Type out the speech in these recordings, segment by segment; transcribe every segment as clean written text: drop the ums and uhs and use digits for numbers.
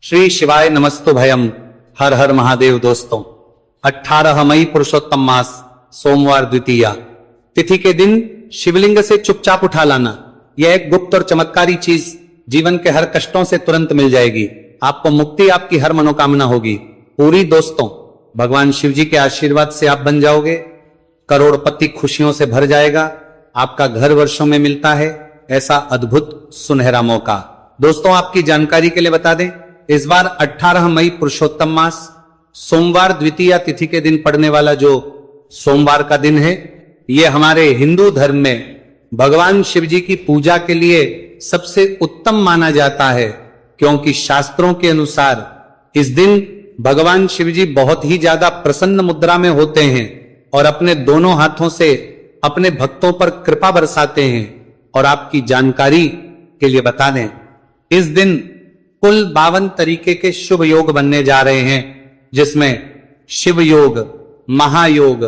श्री शिवाय नमस्तु भयम। हर हर महादेव। दोस्तों 18 मई पुरुषोत्तम मास सोमवार द्वितीया तिथि के दिन शिवलिंग से चुपचाप उठा लाना, यह एक गुप्त और चमत्कारी चीज जीवन के हर कष्टों से तुरंत मिल जाएगी। आपको मुक्ति, आपकी हर मनोकामना होगी पूरी। दोस्तों भगवान शिव जी के आशीर्वाद से आप बन जाओगे, करोड़पति खुशियों से भर जाएगा। आपका घर वर्षों में मिलता है ऐसा अद्भुत सुनहरा मौका। दोस्तों आपकी जानकारी के लिए बता दें, इस बार 18 मई पुरुषोत्तम मास सोमवार द्वितीया तिथि के दिन पड़ने वाला जो सोमवार का दिन है, यह हमारे हिंदू धर्म में भगवान शिव जी की पूजा के लिए सबसे उत्तम माना जाता है, क्योंकि शास्त्रों के अनुसार इस दिन भगवान शिव जी बहुत ही ज्यादा प्रसन्न मुद्रा में होते हैं और अपने दोनों हाथों से अपने भक्तों पर कृपा बरसाते हैं। और आपकी जानकारी के लिए बता दें, इस दिन कुल 52 तरीके के शुभ योग बनने जा रहे हैं, जिसमें शिव योग, महायोग,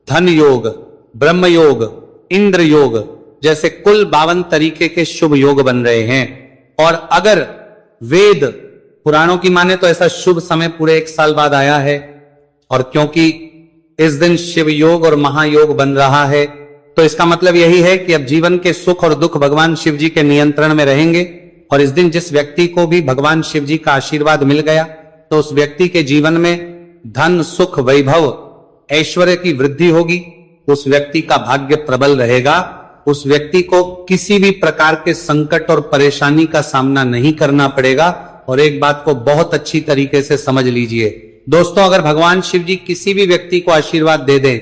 धन योग, ब्रह्म योग, इंद्र योग जैसे कुल 52 तरीके के शुभ योग बन रहे हैं। और अगर वेद पुराणों की माने तो ऐसा शुभ समय पूरे 1 साल बाद आया है। और क्योंकि इस दिन शिव योग और महायोग बन रहा है, तो इसका मतलब यही है कि अब जीवन के सुख और दुख भगवान शिव जी के नियंत्रण में रहेंगे। और इस दिन जिस व्यक्ति को भी भगवान शिव जी का आशीर्वाद मिल गया, तो उस व्यक्ति के जीवन में धन, सुख, वैभव, ऐश्वर्य की वृद्धि होगी। उस व्यक्ति का भाग्य प्रबल रहेगा। उस व्यक्ति को किसी भी प्रकार के संकट और परेशानी का सामना नहीं करना पड़ेगा। और एक बात को बहुत अच्छी तरीके से समझ लीजिए दोस्तों, अगर भगवान शिव जी किसी भी व्यक्ति को आशीर्वाद दे दें,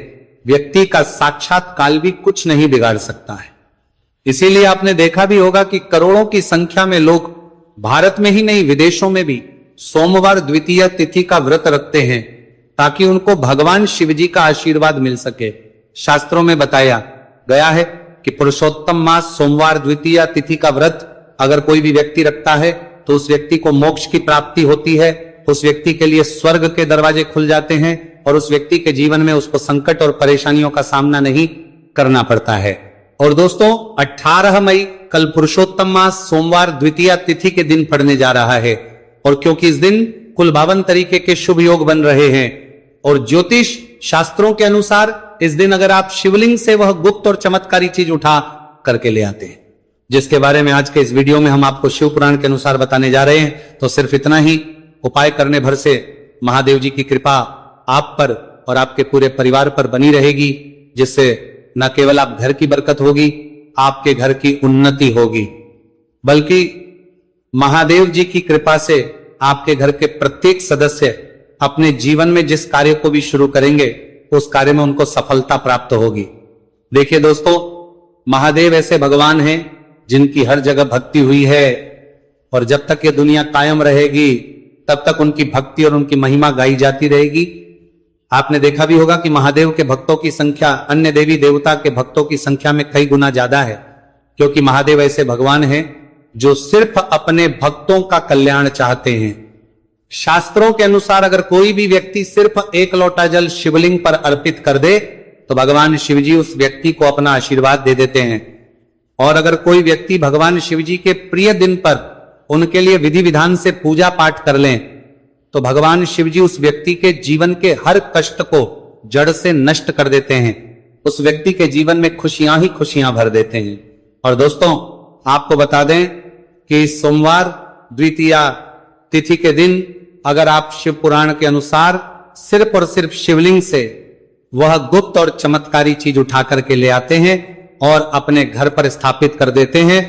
व्यक्ति का साक्षात काल भी कुछ नहीं बिगाड़ सकता है। इसीलिए आपने देखा भी होगा कि करोड़ों की संख्या में लोग भारत में ही नहीं विदेशों में भी सोमवार द्वितीया तिथि का व्रत रखते हैं, ताकि उनको भगवान शिव जी का आशीर्वाद मिल सके। शास्त्रों में बताया गया है कि पुरुषोत्तम मास सोमवार द्वितीया तिथि का व्रत अगर कोई भी व्यक्ति रखता है, तो उस व्यक्ति को मोक्ष की प्राप्ति होती है। उस व्यक्ति के लिए स्वर्ग के दरवाजे खुल जाते हैं और उस व्यक्ति के जीवन में उसको संकट और परेशानियों का सामना नहीं करना पड़ता है। और दोस्तों 18 मई कल पुरुषोत्तम मास सोमवार द्वितीया तिथि के दिन पड़ने जा रहा है। और क्योंकि इस दिन कुल 52 तरीके के शुभ योग बन रहे हैं, और ज्योतिष शास्त्रों के अनुसार इस दिन अगर आप शिवलिंग से वह गुप्त और चमत्कारी चीज उठा करके ले आते हैं, जिसके बारे में आज के इस वीडियो में हम आपको शिव पुराण के अनुसार बताने जा रहे हैं, तो सिर्फ इतना ही उपाय करने भर से महादेव जी की कृपा आप पर और आपके पूरे परिवार पर बनी रहेगी, जिससे न केवल आप घर की बरकत होगी, आपके घर की उन्नति होगी, बल्कि महादेव जी की कृपा से आपके घर के प्रत्येक सदस्य अपने जीवन में जिस कार्य को भी शुरू करेंगे, उस कार्य में उनको सफलता प्राप्त होगी। देखिए दोस्तों, महादेव ऐसे भगवान हैं जिनकी हर जगह भक्ति हुई है, और जब तक ये दुनिया कायम रहेगी तब तक उनकी भक्ति और उनकी महिमा गाई जाती रहेगी। आपने देखा भी होगा कि महादेव के भक्तों की संख्या अन्य देवी देवता के भक्तों की संख्या में कई गुना ज्यादा है, क्योंकि महादेव ऐसे भगवान हैं जो सिर्फ अपने भक्तों का कल्याण चाहते हैं। शास्त्रों के अनुसार अगर कोई भी व्यक्ति सिर्फ 1 लोटा जल शिवलिंग पर अर्पित कर दे, तो भगवान शिव जी उस व्यक्ति को अपना आशीर्वाद दे देते हैं। और अगर कोई व्यक्ति भगवान शिव जी के प्रिय दिन पर उनके लिए विधि विधान से पूजा पाठ कर लें, तो भगवान शिव जी उस व्यक्ति के जीवन के हर कष्ट को जड़ से नष्ट कर देते हैं। उस व्यक्ति के जीवन में खुशियां ही खुशियां भर देते हैं। और दोस्तों आपको बता दें कि सोमवार द्वितीया तिथि के दिन अगर आप शिव पुराण के अनुसार सिर्फ और सिर्फ शिवलिंग से वह गुप्त और चमत्कारी चीज उठा करके ले आते हैं और अपने घर पर स्थापित कर देते हैं,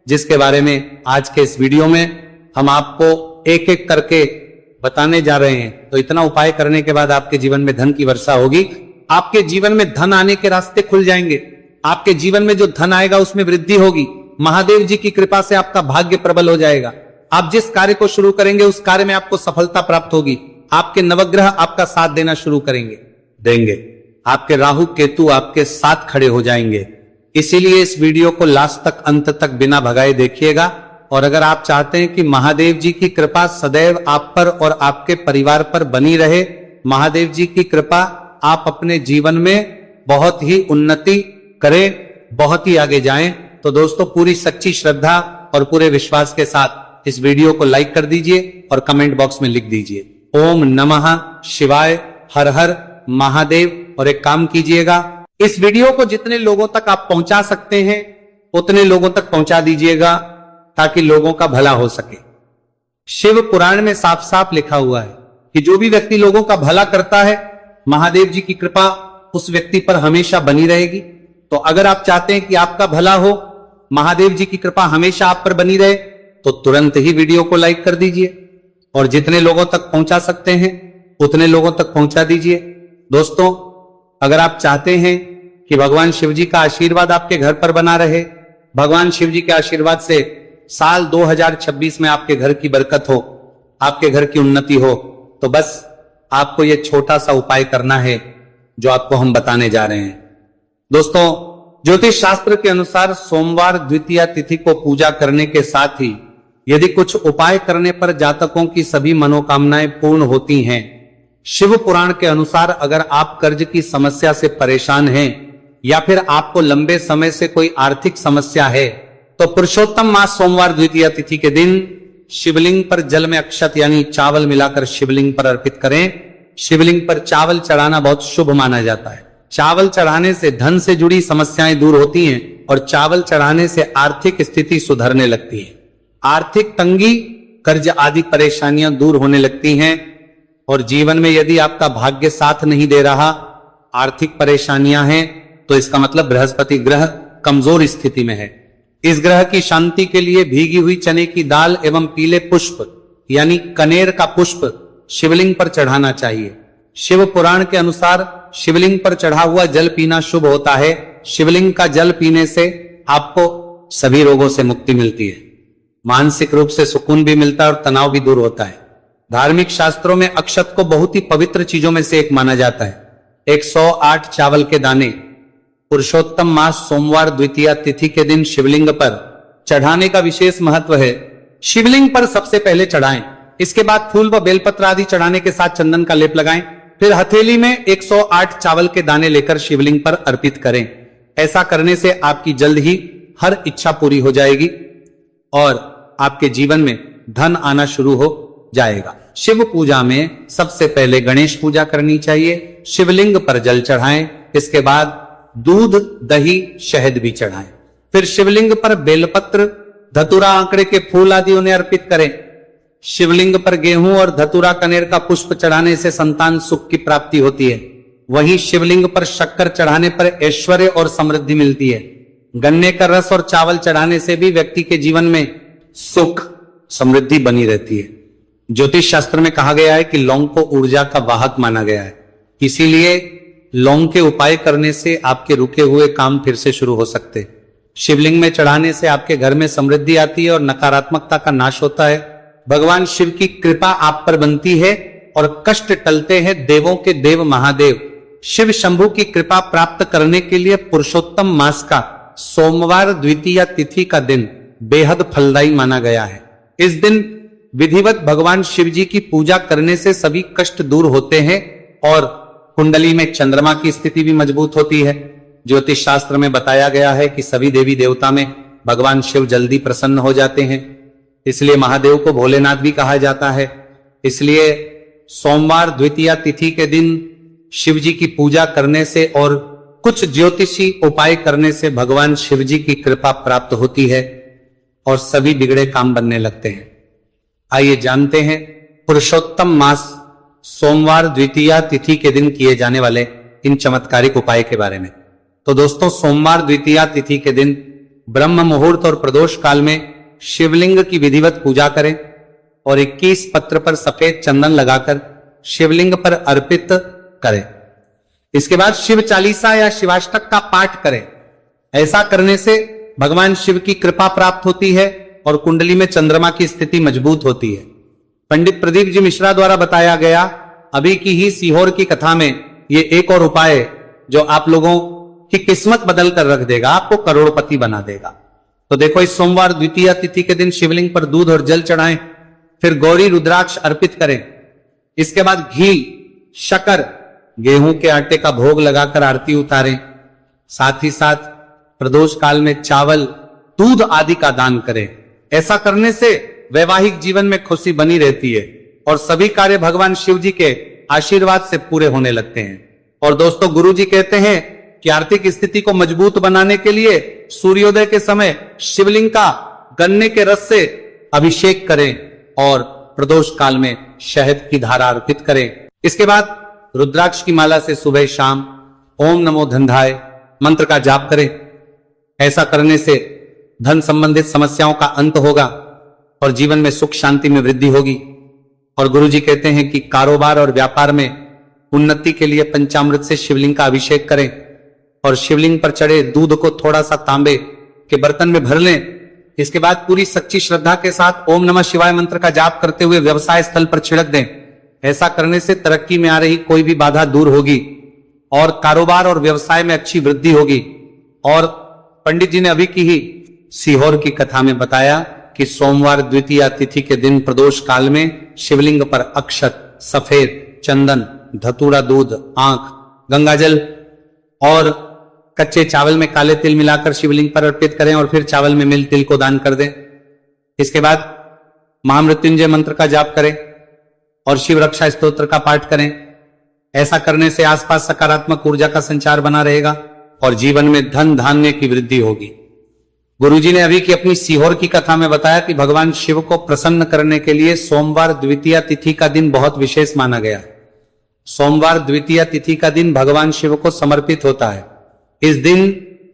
जिसके बारे में आज के इस वीडियो में हम आपको एक एक करके बताने जा रहे हैं, तो इतना उपाय करने के बाद आपके जीवन में धन की वर्षा होगी। आपके जीवन में धन आने के रास्ते खुल जाएंगे। आपके जीवन में जो धन आएगा उसमें वृद्धि होगी। महादेव जी की कृपा से आपका भाग्य प्रबल हो जाएगा। आप जिस कार्य को शुरू करेंगे उस कार्य में आपको सफलता प्राप्त होगी। आपके नवग्रह आपका साथ देना शुरू देंगे। आपके राहु केतु आपके साथ खड़े हो जाएंगे। इसीलिए इस वीडियो को लास्ट तक, अंत तक बिना भगाए देखिएगा। और अगर आप चाहते हैं कि महादेव जी की कृपा सदैव आप पर और आपके परिवार पर बनी रहे, महादेव जी की कृपा आप अपने जीवन में बहुत ही उन्नति करें, बहुत ही आगे जाएं, तो दोस्तों पूरी सच्ची श्रद्धा और पूरे विश्वास के साथ इस वीडियो को लाइक कर दीजिए और कमेंट बॉक्स में लिख दीजिए ओम नमः शिवाय, हर हर महादेव। और एक काम कीजिएगा, इस वीडियो को जितने लोगों तक आप पहुंचा सकते हैं उतने लोगों तक पहुंचा दीजिएगा ताकि लोगों का भला हो सके। शिव पुराण में साफ साफ लिखा हुआ है कि जो भी व्यक्ति लोगों का भला करता है, महादेव जी की कृपा उस व्यक्ति पर हमेशा बनी रहेगी। तो अगर आप चाहते हैं कि आपका भला हो, महादेव जी की कृपा हमेशा आप पर बनी रहे, तो तुरंत ही वीडियो को लाइक कर दीजिए और जितने लोगों तक पहुंचा सकते हैं उतने लोगों तक पहुंचा दीजिए। दोस्तों, अगर आप चाहते हैं कि भगवान शिव जी का आशीर्वाद आपके घर पर बना रहे, भगवान शिव जी के आशीर्वाद से साल 2026 में आपके घर की बरकत हो, आपके घर की उन्नति हो, तो बस आपको यह छोटा सा उपाय करना है जो आपको हम बताने जा रहे हैं। दोस्तों, ज्योतिष शास्त्र के अनुसार सोमवार द्वितीया तिथि को पूजा करने के साथ ही यदि कुछ उपाय करने पर जातकों की सभी मनोकामनाएं पूर्ण होती हैं। शिव पुराण के अनुसार अगर आप कर्ज की समस्या से परेशान हैं या फिर आपको लंबे समय से कोई आर्थिक समस्या है, तो पुरुषोत्तम मास सोमवार द्वितीया तिथि के दिन शिवलिंग पर जल में अक्षत यानी चावल मिलाकर शिवलिंग पर अर्पित करें। शिवलिंग पर चावल चढ़ाना बहुत शुभ माना जाता है। चावल चढ़ाने से धन से जुड़ी समस्याएं दूर होती हैं और चावल चढ़ाने से आर्थिक स्थिति सुधरने लगती है। आर्थिक तंगी, कर्ज आदि परेशानियां दूर होने लगती हैं और जीवन में यदि आपका भाग्य साथ नहीं दे रहा, आर्थिक परेशानियां हैं, तो इसका मतलब बृहस्पति ग्रह कमजोर स्थिति में है। इस ग्रह की शांति के लिए भीगी हुई चने की दाल एवं पीले पुष्प यानी कनेर का पुष्प शिवलिंग पर चढ़ाना चाहिए। शिव पुराण के अनुसार शिवलिंग पर चढ़ा हुआ जल पीना शुभ होता है। शिवलिंग का जल पीने से आपको सभी रोगों से मुक्ति मिलती है, मानसिक रूप से सुकून भी मिलता है और तनाव भी दूर होता है। धार्मिक शास्त्रों में अक्षत को बहुत ही पवित्र चीजों में से एक माना जाता है। 108 चावल के दाने पुरुषोत्तम मास सोमवार द्वितीया तिथि के दिन शिवलिंग पर चढ़ाने का विशेष महत्व है। शिवलिंग पर सबसे पहले चढ़ाएं, इसके बाद फूल व बेलपत्र आदि चढ़ाने के साथ चंदन का लेप लगाएं, फिर हथेली में 108 चावल के दाने लेकर शिवलिंग पर अर्पित करें। ऐसा करने से आपकी जल्द ही हर इच्छा पूरी हो जाएगी और आपके जीवन में धन आना शुरू हो जाएगा। शिव पूजा में सबसे पहले गणेश पूजा करनी चाहिए। शिवलिंग पर जल चढ़ाएं, इसके बाद दूध, दही, शहद भी चढ़ाएं। फिर शिवलिंग पर बेलपत्र, धतूरा, आंकड़े के फूल आदि उन्हें अर्पित करें। शिवलिंग पर गेहूं और धतूरा कनेर का पुष्प चढ़ाने से संतान सुख की प्राप्ति होती है। वहीं शिवलिंग पर शक्कर चढ़ाने पर ऐश्वर्य और समृद्धि मिलती है। गन्ने का रस और चावल चढ़ाने से भी व्यक्ति के जीवन में सुख समृद्धि बनी रहती है। ज्योतिष शास्त्र में कहा गया है कि लौंग को ऊर्जा का वाहक माना गया है, इसीलिए लौंग के उपाय करने से आपके रुके हुए काम फिर से शुरू हो सकते। शिवलिंग में चढ़ाने से आपके घर में समृद्धि आती है और नकारात्मकता का नाश होता है। भगवान शिव की कृपा आप पर बनती है और कष्ट टलते हैं। देवों के देव महादेव शिव शंभु की कृपा प्राप्त करने के लिए पुरुषोत्तम मास का सोमवार द्वितीया तिथि का दिन बेहद फलदायी माना गया है। इस दिन विधिवत भगवान शिव जी की पूजा करने से सभी कष्ट दूर होते हैं और कुंडली में चंद्रमा की स्थिति भी मजबूत होती है। ज्योतिष शास्त्र में बताया गया है कि सभी देवी देवता में भगवान शिव जल्दी प्रसन्न हो जाते हैं, इसलिए महादेव को भोलेनाथ भी कहा जाता है। इसलिए सोमवार द्वितीया तिथि के दिन शिव जी की पूजा करने से और कुछ ज्योतिषी उपाय करने से भगवान शिव जी की कृपा प्राप्त होती है और सभी बिगड़े काम बनने लगते हैं। आइए जानते हैं पुरुषोत्तम मास सोमवार द्वितीया तिथि के दिन किए जाने वाले इन चमत्कारिक उपाय के बारे में। तो दोस्तों, सोमवार द्वितीया तिथि के दिन ब्रह्म मुहूर्त और प्रदोष काल में शिवलिंग की विधिवत पूजा करें और 21 पत्र पर सफेद चंदन लगाकर शिवलिंग पर अर्पित करें। इसके बाद शिव चालीसा या शिवाष्टक का पाठ करें। ऐसा करने से भगवान शिव की कृपा प्राप्त होती है और कुंडली में चंद्रमा की स्थिति मजबूत होती है। पंडित प्रदीप जी मिश्रा द्वारा बताया गया अभी की ही सीहोर की कथा में ये एक और उपाय जो आप लोगों की किस्मत बदल कर रख देगा, आपको करोड़पति बना देगा। तो देखो, इस सोमवार द्वितीया तिथि के दिन शिवलिंग पर दूध और जल चढ़ाएं, फिर गौरी रुद्राक्ष अर्पित करें। इसके बाद घी, शक्कर, गेहूं के आटे का भोग लगाकर आरती उतारें। साथ ही साथ प्रदोष काल में चावल, दूध आदि का दान करें। ऐसा करने से वैवाहिक जीवन में खुशी बनी रहती है और सभी कार्य भगवान शिव जी के आशीर्वाद से पूरे होने लगते हैं। और दोस्तों, गुरु जी कहते हैं कि आर्थिक स्थिति को मजबूत बनाने के लिए सूर्योदय के समय शिवलिंग का गन्ने के रस से अभिषेक करें और प्रदोष काल में शहद की धारा अर्पित करें। इसके बाद रुद्राक्ष की माला से सुबह शाम ओम नमो धनधाय मंत्र का जाप करें। ऐसा करने से धन संबंधित समस्याओं का अंत होगा और जीवन में सुख शांति में वृद्धि होगी। और गुरु जी कहते हैं कि कारोबार और व्यापार में उन्नति के लिए पंचामृत से शिवलिंग का अभिषेक करें और शिवलिंग पर चढ़े दूध को थोड़ा सा तांबे के बर्तन में भर लें। इसके बाद पूरी सच्ची श्रद्धा के साथ ओम नमः शिवाय मंत्र का जाप करते हुए व्यवसाय स्थल पर छिड़क दें। ऐसा करने से तरक्की में आ रही कोई भी बाधा दूर होगी और कारोबार और व्यवसाय में अच्छी वृद्धि होगी। और पंडित जी ने अभी की ही सीहोर की कथा में बताया कि सोमवार द्वितीया तिथि के दिन प्रदोष काल में शिवलिंग पर अक्षत, सफेद चंदन, धतूरा दूध, आंख, गंगाजल और कच्चे चावल में काले तिल मिलाकर शिवलिंग पर अर्पित करें और फिर चावल में मिल तिल को दान कर दें। इसके बाद महामृत्युंजय मंत्र का जाप करें और शिव रक्षा स्तोत्र का पाठ करें। ऐसा करने से आसपास सकारात्मक ऊर्जा का संचार बना रहेगा और जीवन में धन धान्य की वृद्धि होगी। गुरुजी ने अभी की अपनी सीहोर की कथा में बताया कि भगवान शिव को प्रसन्न करने के लिए सोमवार द्वितीया तिथि का दिन बहुत विशेष माना गया। सोमवार द्वितीया तिथि का दिन भगवान शिव को समर्पित होता है। इस दिन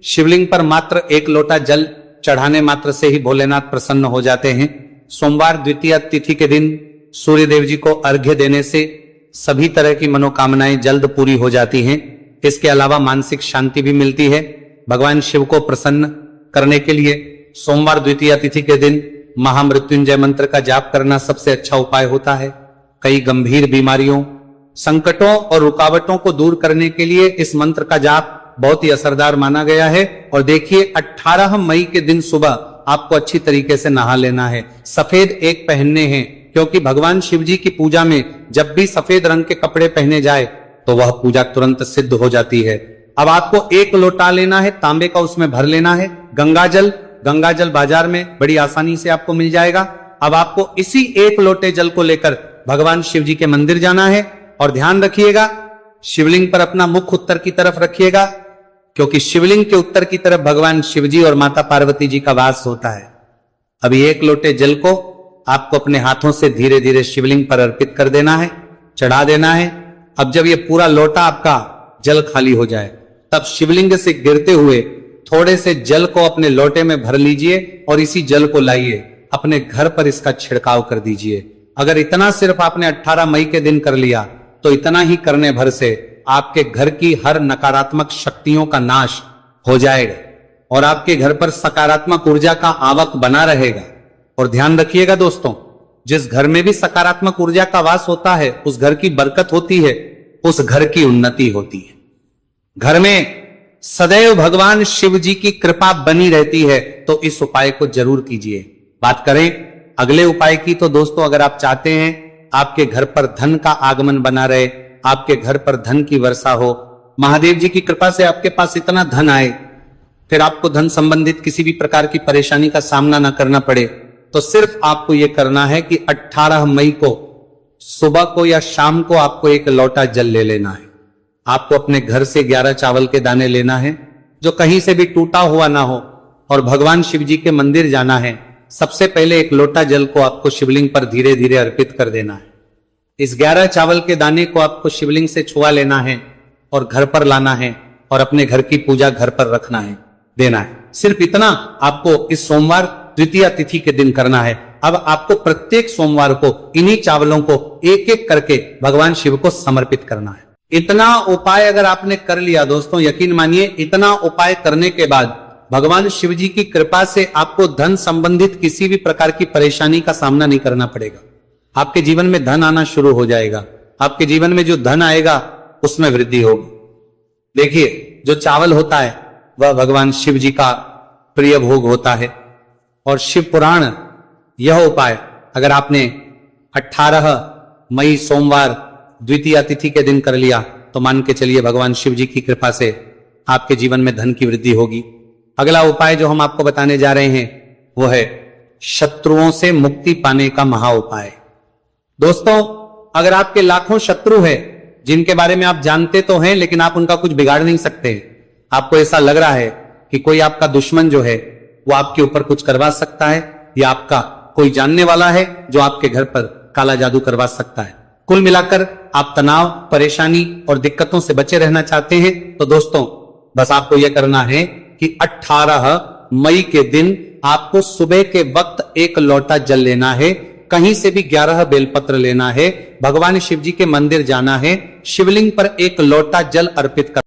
शिवलिंग पर मात्र एक लोटा जल चढ़ाने मात्र से ही भोलेनाथ प्रसन्न हो जाते हैं। सोमवार द्वितीया तिथि के दिन सूर्य देव जी को अर्घ्य देने से सभी तरह की मनोकामनाएं जल्द पूरी हो जाती हैं। इसके अलावा मानसिक शांति भी मिलती है। भगवान शिव को प्रसन्न करने के लिए सोमवार द्वितीया तिथि के दिन महामृत्युंजय मंत्र का जाप करना सबसे अच्छा उपाय होता है। कई गंभीर बीमारियों, संकटों और रुकावटों को दूर करने के लिए इस मंत्र का जाप बहुत ही असरदार माना गया है। और देखिए, 18 मई के दिन सुबह आपको अच्छी तरीके से नहा लेना है। सफेद एक पहनने हैं, क्योंकि भगवान शिव जी की पूजा में जब भी सफेद रंग के कपड़े पहने जाए तो वह पूजा तुरंत सिद्ध हो जाती है। अब आपको एक लोटा लेना है, तांबे का, उसमें भर लेना है गंगाजल बाजार में बड़ी आसानी से आपको मिल जाएगा। अब आपको इसी एक लोटे जल को लेकर भगवान शिव जी के मंदिर जाना है और ध्यान रखिएगा, शिवलिंग पर अपना मुख उत्तर की तरफ रखिएगा, क्योंकि शिवलिंग के उत्तर की तरफ भगवान शिव जी और माता पार्वती जी का वास होता है। अभी एक लोटे जल को आपको अपने हाथों से धीरे धीरे शिवलिंग पर अर्पित कर देना है, चढ़ा देना है। अब जब ये पूरा लोटा आपका जल खाली हो जाए, तब शिवलिंग से गिरते हुए थोड़े से जल को अपने लोटे में भर लीजिए और इसी जल को लाइए अपने घर पर इसका छिड़काव कर दीजिए। अगर इतना सिर्फ आपने 18 मई के दिन कर लिया तो इतना ही करने भर से आपके घर की हर नकारात्मक शक्तियों का नाश हो जाएगा और आपके घर पर सकारात्मक ऊर्जा का आवक बना रहेगा। और ध्यान रखिएगा दोस्तों, जिस घर में भी सकारात्मक ऊर्जा का वास होता है उस घर की बरकत होती है, उस घर की उन्नति होती है। घर में सदैव भगवान शिव जी की कृपा बनी रहती है। तो इस उपाय को जरूर कीजिए। बात करें अगले उपाय की, तो दोस्तों, अगर आप चाहते हैं आपके घर पर धन का आगमन बना रहे, आपके घर पर धन की वर्षा हो, महादेव जी की कृपा से आपके पास इतना धन आए, फिर आपको धन संबंधित किसी भी प्रकार की परेशानी का सामना ना करना पड़े, तो सिर्फ आपको यह करना है कि 18 मई को सुबह को या शाम को आपको एक लोटा जल ले लेना है। आपको अपने घर से 11 चावल के दाने लेना है, जो कहीं से भी टूटा हुआ ना हो, और भगवान शिव जी के मंदिर जाना है। सबसे पहले एक लोटा जल को आपको शिवलिंग पर धीरे धीरे अर्पित कर देना है। इस 11 चावल के दाने को आपको शिवलिंग से छुआ लेना है और घर पर लाना है और अपने घर की पूजा घर पर रखना है, देना है। सिर्फ इतना आपको इस सोमवार द्वितीया तिथि के दिन करना है। अब आपको प्रत्येक सोमवार को इन्हीं चावलों को एक एक करके भगवान शिव को समर्पित करना है। इतना उपाय अगर आपने कर लिया दोस्तों, यकीन मानिए, इतना उपाय करने के बाद भगवान शिव जी की कृपा से आपको धन संबंधित किसी भी प्रकार की परेशानी का सामना नहीं करना पड़ेगा। आपके जीवन में धन आना शुरू हो जाएगा। आपके जीवन में जो धन आएगा उसमें वृद्धि होगी। देखिए, जो चावल होता है वह भगवान शिव जी का प्रिय भोग होता है और शिव पुराण यह उपाय अगर आपने 18 मई सोमवार द्वितीया तिथि के दिन कर लिया तो मान के चलिए भगवान शिव जी की कृपा से आपके जीवन में धन की वृद्धि होगी। अगला उपाय जो हम आपको बताने जा रहे हैं वो है शत्रुओं से मुक्ति पाने का महा उपाय। दोस्तों, अगर आपके लाखों शत्रु है जिनके बारे में आप जानते तो हैं लेकिन आप उनका कुछ बिगाड़ नहीं सकते, आपको ऐसा लग रहा है कि कोई आपका दुश्मन जो है वो आपके ऊपर कुछ करवा सकता है, या आपका कोई जानने वाला है जो आपके घर पर काला जादू करवा सकता है, कुल मिलाकर आप तनाव, परेशानी और दिक्कतों से बचे रहना चाहते हैं, तो दोस्तों बस आपको यह करना है कि 18 मई के दिन आपको सुबह के वक्त एक लोटा जल लेना है, कहीं से भी 11 बेलपत्र लेना है, भगवान शिव जी के मंदिर जाना है, शिवलिंग पर एक लोटा जल अर्पित कर